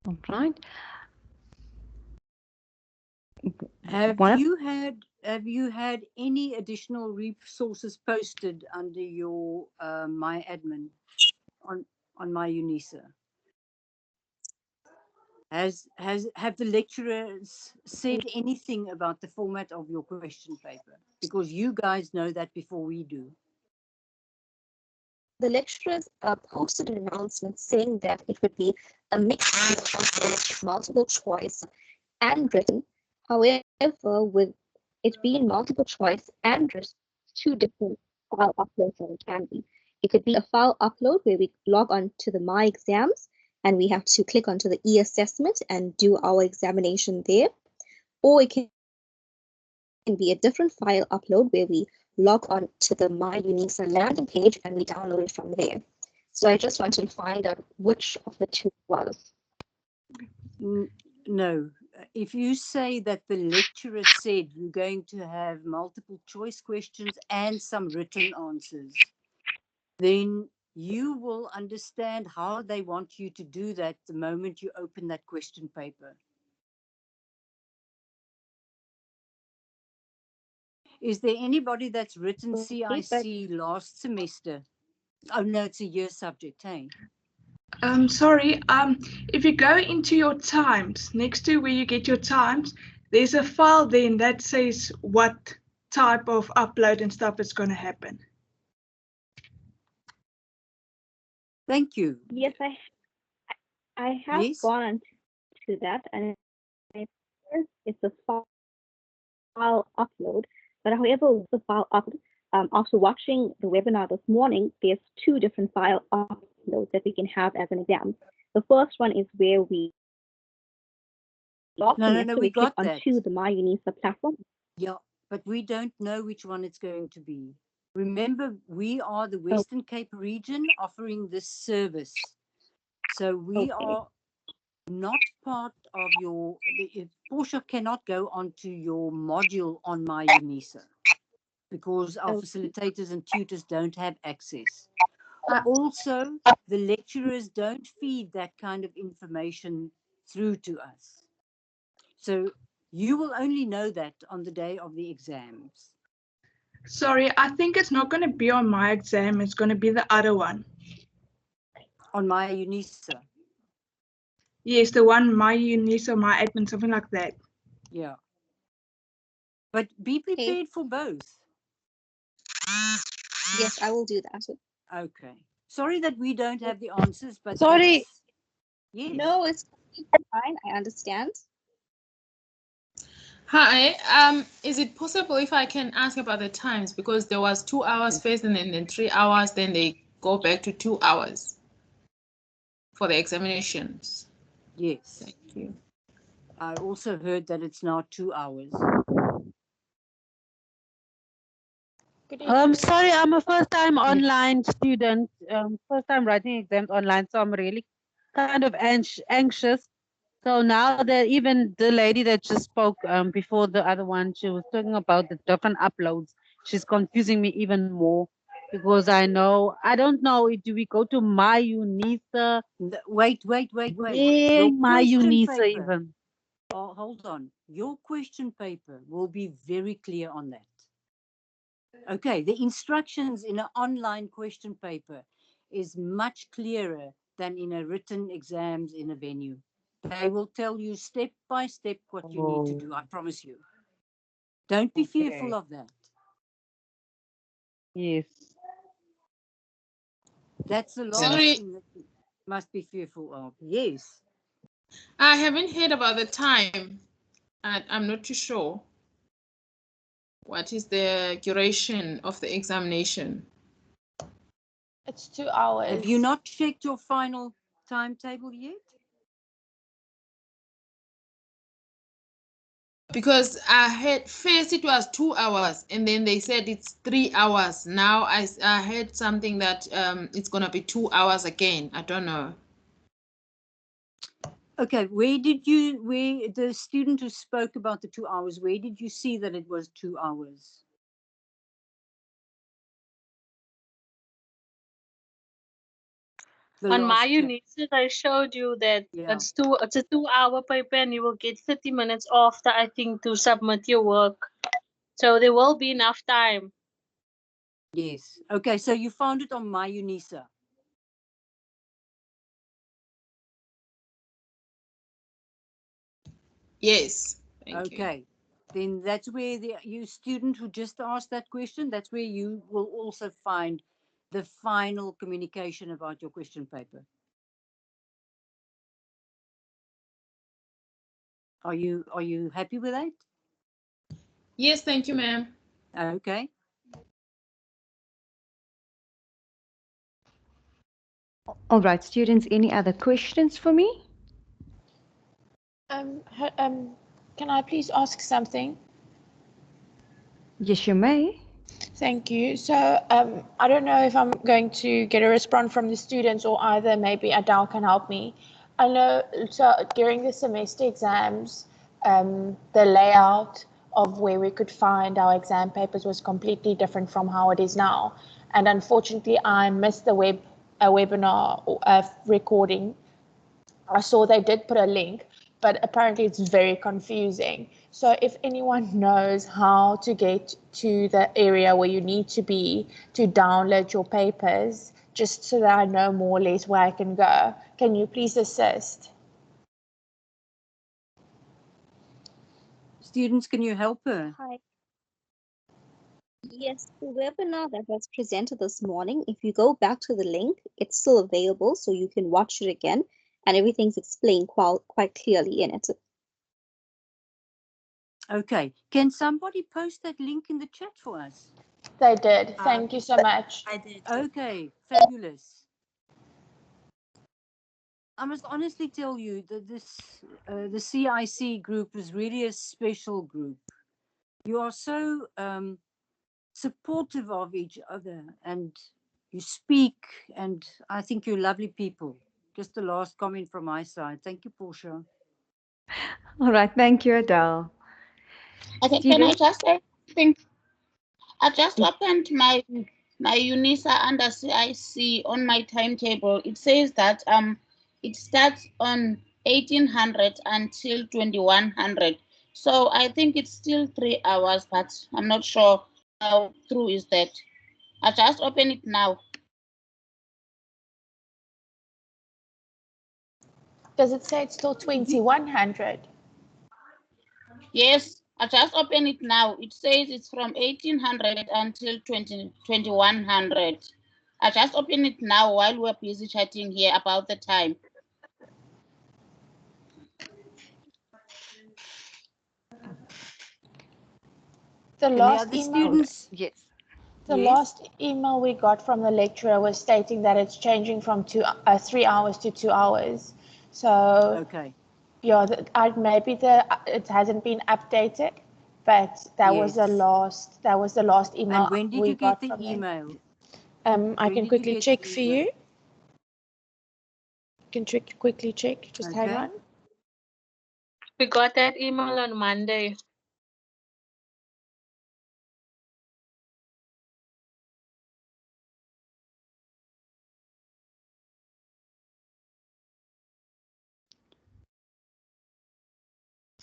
All right.
Have
One of
you had any additional resources posted under your My Admin on My UNISA? Have the lecturers said anything about the format of your question paper? Because you guys know that before we do.
The lecturers posted an announcement saying that it would be a mix of multiple choice and written. However, with it being multiple choice and written, 2 different file uploads that it can be. It could be a file upload where we log on to the My Exams and we have to click onto the e-assessment and do our examination there, or it can be a different file upload where we log on to the My UNISA landing page and we download it from there. So I just wanted to find out which of the 2 was.
No. If you say that the lecturer said you're going to have multiple choice questions and some written answers, then you will understand how they want you to do that the moment you open that question paper. Is there anybody that's written CIC last semester? Oh no, it's a year subject, hey?
Sorry, if you go into your times, next to where you get your times, there's a file then that says what type of upload and stuff is going to happen.
Thank you.
Yes, I have
Yes?
gone to that, and it's a file upload. But however, with the file upload, after watching the webinar this morning, there's 2 different file uploads that we can have as an exam. The first one is where we log
No, we
click
got that.
onto the My UNISA platform.
Yeah, but we don't know which one it's going to be. Remember, we are the Western Cape region offering this service. So we are not part of your, Portia cannot go onto your module on My UNISA because our facilitators and tutors don't have access. Also, the lecturers don't feed that kind of information through to us. So you will only know that on the day of the exams.
Sorry, I think it's not going to be on My Exam. It's going to be the other one.
On My UNISA.
Yes, the one My UNISA, My Admin, something like that.
Yeah. But be prepared for both.
Yes, I will do that.
Okay. Sorry that we don't have the answers, but
Sorry.
Yes.
No, it's fine. I understand.
Hi, is it possible if I can ask about the times? Because there was 2 hours first and then 3 hours, then they go back to 2 hours for the examinations.
Yes.
Thank you.
I also heard that it's now 2 hours.
Sorry, I'm a first-time online student, first time writing exams online, so I'm really kind of anxious. So now that even the lady that just spoke before the other one, she was talking about the different uploads. She's confusing me even more. Because I don't know, do we go to my UNISA?
Wait.
Where
Your
my
question
UNISA
paper.
even?
Oh, hold on. Your question paper will be very clear on that. Okay, the instructions in an online question paper is much clearer than in a written exams in a venue. They will tell you step by step what you need to do, I promise you. Don't be fearful of that.
Yes.
That's the last
Sorry,
thing that you must be fearful of. Yes.
I haven't heard about the time. I'm not too sure. What is the duration of the examination?
It's 2 hours.
Have you not checked your final timetable yet?
Because I heard first it was 2 hours and then they said it's 3 hours. Now I heard something that it's gonna be 2 hours again. I don't know.
Okay, where the student who spoke about the 2 hours, where did you see that it was 2 hours?
On my UNISA, I showed you that it's a 2-hour paper and you will get 30 minutes after, I think, to submit your work. So there will be enough time.
Yes. Okay, so you found it on my UNISA.
Yes. Thank you.
Okay. Then that's where you student who just asked that question, that's where you will also find the final communication about your question paper. Are you happy with that?
Yes, thank you, ma'am.
Okay.
All right, students, any other questions for me?
Can I please ask something?
Yes, you may.
Thank you. So I don't know if I'm going to get a response from the students or either maybe Adele can help me. I know, so during the semester exams, the layout of where we could find our exam papers was completely different from how it is now. And unfortunately, I missed the webinar recording. I saw they did put a link, but apparently it's very confusing. So if anyone knows how to get to the area where you need to be to download your papers, just so that I know more or less where I can go, can you please assist?
Students, can you help her?
Hi. Yes, the webinar that was presented this morning, if you go back to the link, it's still available, so you can watch it again, and everything's explained quite clearly in it.
Okay. Can somebody post that link in the chat for us?
They did. Thank you so much.
I did.
Okay, fabulous. I must honestly tell you that the CIC group is really a special group. You are so supportive of each other and you speak, and I think you're lovely people. Just the last comment from my side. Thank you, Portia.
All right, thank you, Adele.
Okay, can I
Students?
just say something? I just opened my UNISA under CIC on my timetable. It says that it starts on 1800 until 2100. So I think it's still 3 hours, but I'm not sure how true is that. I just opened it now.
Does it say it's still 2100?
Yes, I just opened it now. It says it's from 1800 until 2100. I just opened it now while we're busy chatting here about the time.
The
And
last
the other
email.
students?
Yes.
The
Yes.
last email we got from the lecturer was stating that it's changing from 3 hours to 2 hours. So
Okay.
yeah, maybe it hasn't been updated, but that was the last email
And when did
we
you get
got
the
from them.
email?
I
When
can
did you
quickly
get
check
the
for
email?
you. Can quickly check. Just hang
Okay.
on.
We got that email on Monday.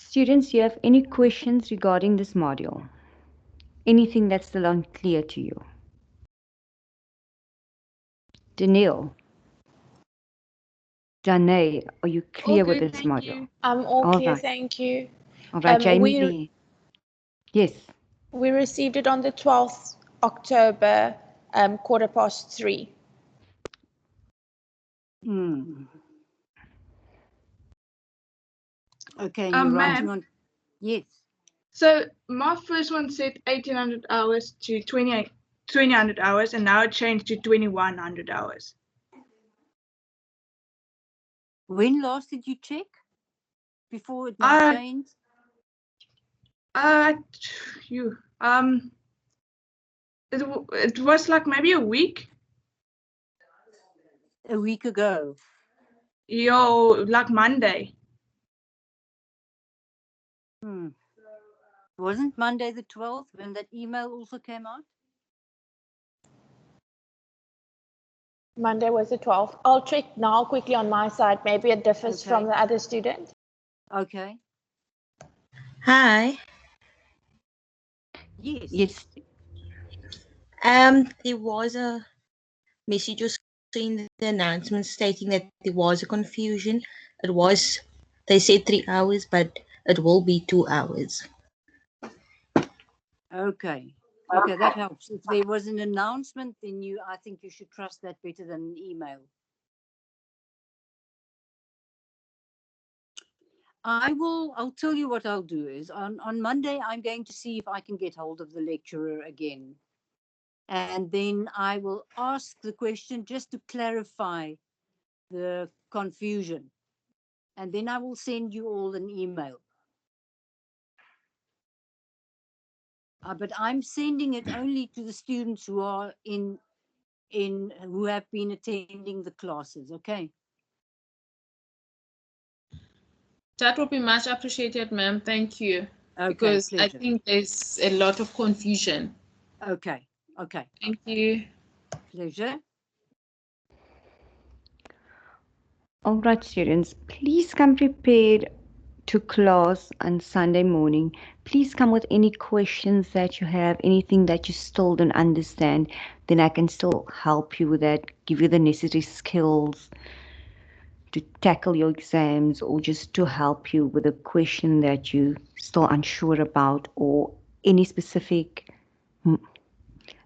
Students, do you have any questions regarding this module? Anything that's still unclear to you? Danielle? Danae, are you clear with
good,
this
thank
module?
you.
I'm all
All
clear,
right.
thank you.
All right, Jamie
We
Lee. Yes.
we received it on the 12th October, 3:15.
Okay, and you're writing
Ma'am,
on. Yes.
so my first one said 1800 hours to 2000 hours, and now it changed to 2100 hours.
When last did you check? Before it might change?
It was like maybe a week.
A week ago.
Like Monday.
Wasn't Monday the 12th when that email also came out?
Monday was the 12th. I'll check now quickly on my side. Maybe it differs from the other student.
Okay.
Hi.
Yes.
Yes.
There was a message also in the announcement stating that there was a confusion. They said 3 hours, but it will be 2 hours.
Okay. Okay, that helps. If there was an announcement, then I think you should trust that better than an email. I'll tell you what I'll do is on Monday, I'm going to see if I can get hold of the lecturer again. And then I will ask the question just to clarify the confusion. And then I will send you all an email. But I'm sending it only to the students who are who have been attending the classes, okay?
That would be much appreciated, ma'am. Thank you.
Okay,
because
pleasure.
I think there's a lot of confusion.
Okay, okay.
Thank you.
Pleasure.
All right, students, please come prepared to class on Sunday morning. Please come with any questions that you have, anything that you still don't understand, then I can still help you with that, give you the necessary skills to tackle your exams or just to help you with a question that you're still unsure about or any specific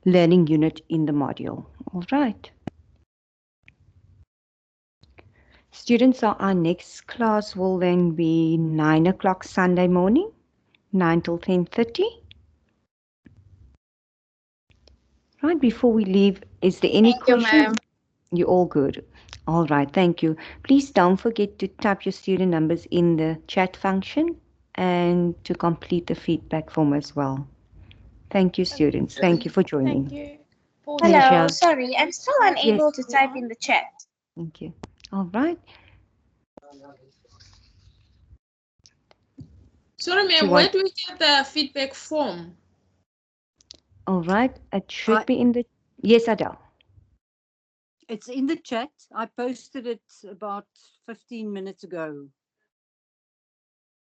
learning unit in the module. All right. Students, our next class will then be 9 o'clock Sunday morning, 9 till 10:30. Right, before we leave, is there any questions? You're all good. All right, thank you. Please don't forget to type your student numbers in the chat function and to complete the feedback form as well. Thank you, students. Thank you for joining.
Thank you.
Hello,
Pleasure.
sorry, I'm still unable to type in the chat.
Thank you. All right.
Sorry, ma'am, where do we get the feedback form?
All right, it should be in the... Yes, Adele.
It's in the chat. I posted it about 15 minutes ago.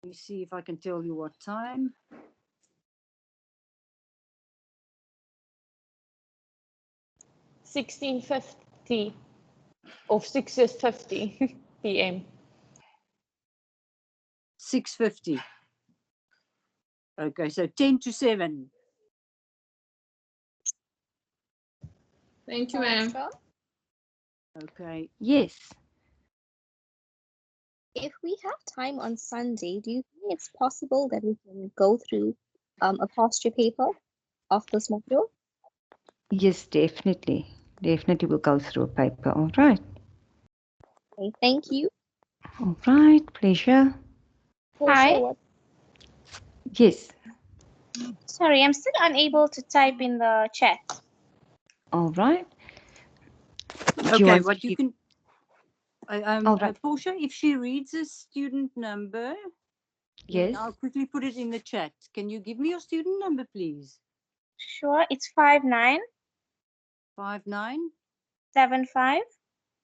Let me see if I can tell you what time.
(16:50) or 6:50 p.m.
6:50. Okay, so 10 to 7.
Thank you, ma'am.
Okay.
Yes.
If we have time on Sunday, do you think it's possible that we can go through a posture paper of this module?
Yes, definitely. Definitely we'll go through a paper. All right.
Okay, thank you.
All right, pleasure.
Hi.
Yes.
Sorry, I'm still unable to type in the chat.
All right.
Okay, what you can...
All right.
Portia, if she reads a student number,
yes,
I'll quickly put it in the chat. Can you give me your student number, please?
Sure, it's 59
59
75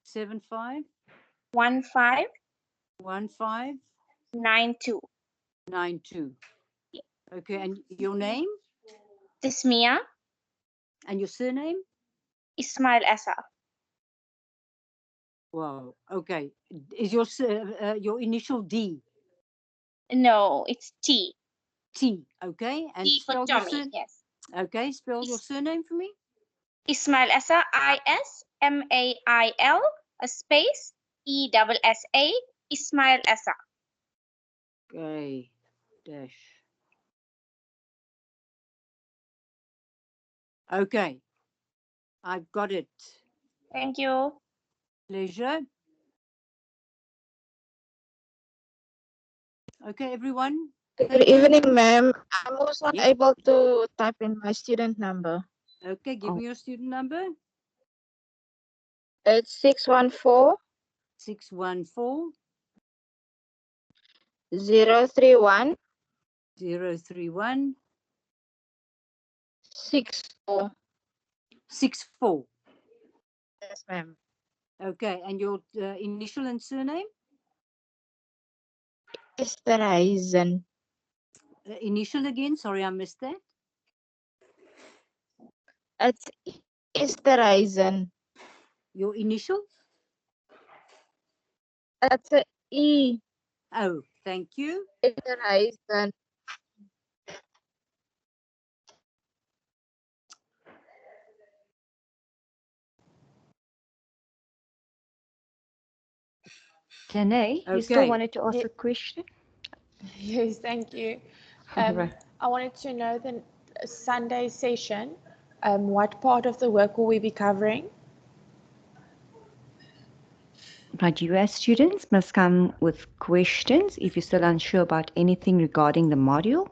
75
15
15
92.
92. Okay, and your name
Tismia
and your surname?
Ismail Essa.
Wow. Okay. Is your initial D?
No, it's T.
T. Okay. And
T for
spell your
Tommy, yes.
Okay. Spell your surname for me.
Ismail Essa, Ismail, a space, ESSA, Ismail Essa.
Okay. Dash. Okay. I've got it.
Thank you.
Pleasure. Okay, everyone.
Good evening, ma'am. I'm also
Yep.
unable to type in my student number.
Okay, give me your student number.
It's 614
614
031
031
64.
64.
Yes, ma'am.
Okay, and your initial and surname?
Esterhazen.
Initial again, sorry, I missed that.
It's Esterhazen.
Your initial?
That's a E.
Oh, thank you.
Esterhazen.
Danae, you still
Okay.
wanted to ask a question?
Yes, thank you.
All right.
I wanted to know the Sunday session. What part of the work will we be covering?
Right, you as students must come with questions if you're still unsure about anything regarding the module,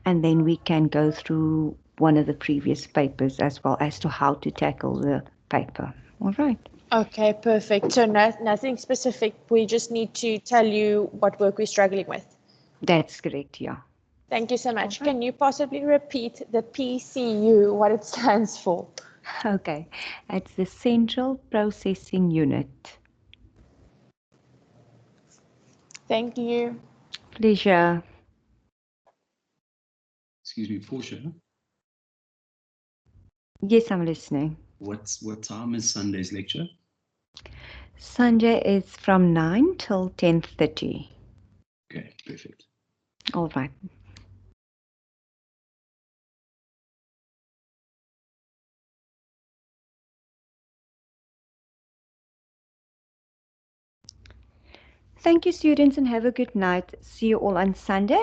and then we can go through one of the previous papers as well as to how to tackle the paper. All right.
Okay, perfect. So nothing specific. We just need to tell you what work we're struggling with.
That's correct, yeah.
Thank you so much. Can you possibly repeat the PCU, what it stands for?
Okay, it's the Central Processing Unit.
Thank you.
Pleasure.
Excuse me, Portia.
Yes, I'm listening.
What time is Sunday's lecture?
Sunday is from 9 till 10:30.
Okay, perfect.
All right. Thank you, students, and have a good night. See you all on Sunday.